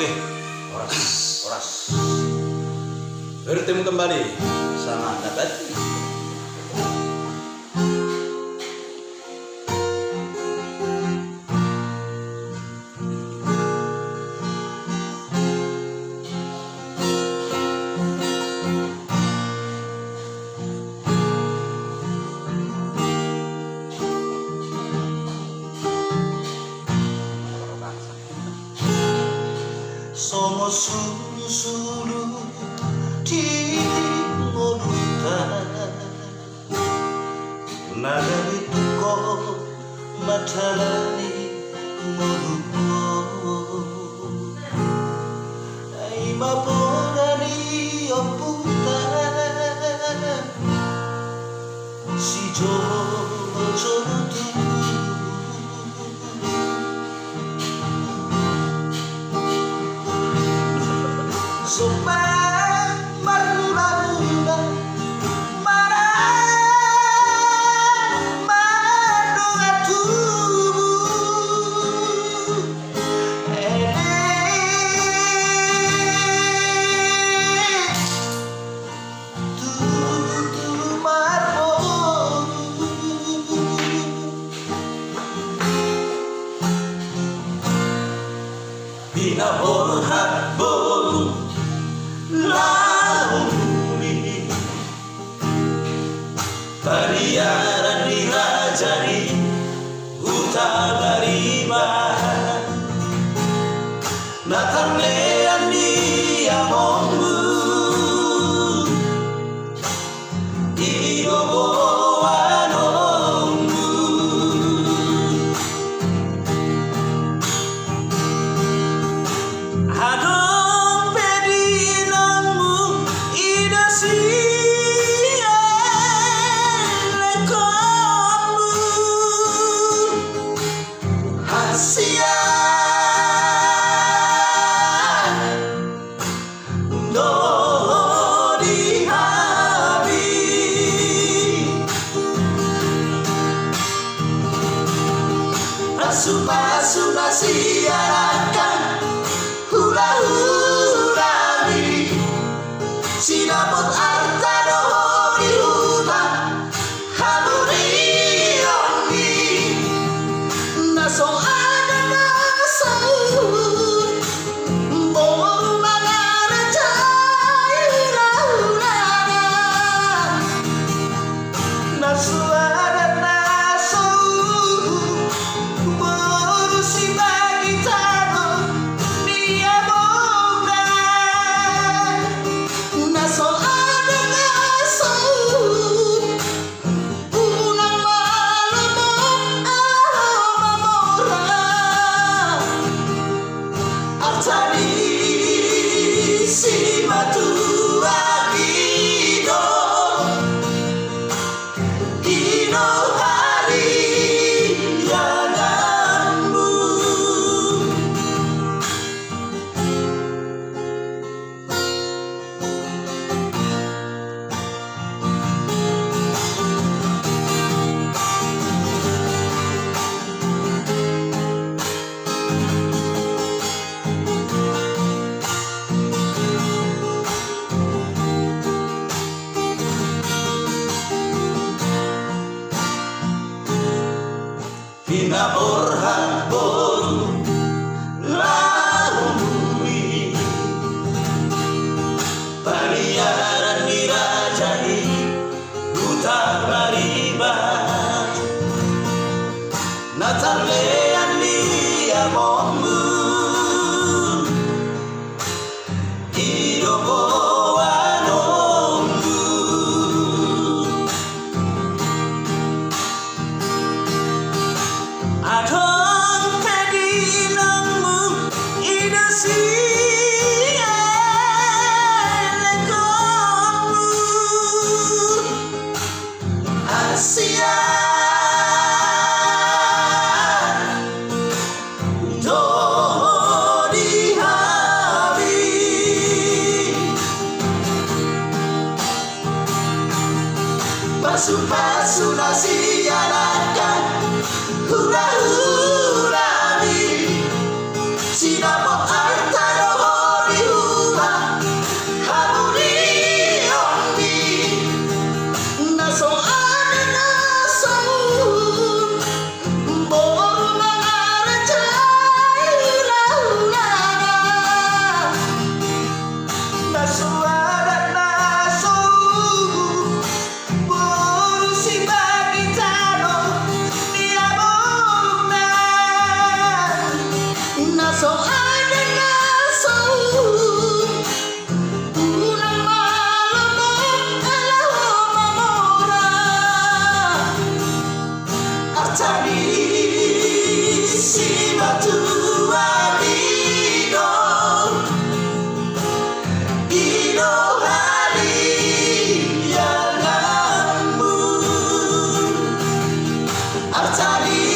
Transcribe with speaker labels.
Speaker 1: Oke, oras. Bertemu kembali sama Nabati.
Speaker 2: Somo sulu-sulu di monuta Nagari tuko matalani monuko Ai mapurani oputa Si jono tu Sopan maruna-runa Maradu Tu marmo Bina borhat bolu Lauli Pariaran dirajani Utabariba Natarlean diamongu Igogoanongu Adon pedinamu Hasia no dihabi Asu-asu nasiarakan hula-hurani Sinapot arta dohori hutan Hamurioni Nasong ada nasahun Bong mangana hula-hulana Nasu ada nasahun Borusi bagi tanah Dia bongkar Naso ada nasahun Unang malamon amamora Artani si matu agido Ino hari yanganmu Bina borhan bolu lauli Pariaran dirajani Utabariba Natarlean diamongu Idogoanongu Adon Artani si batu adido Ido hari yang ngambung Artani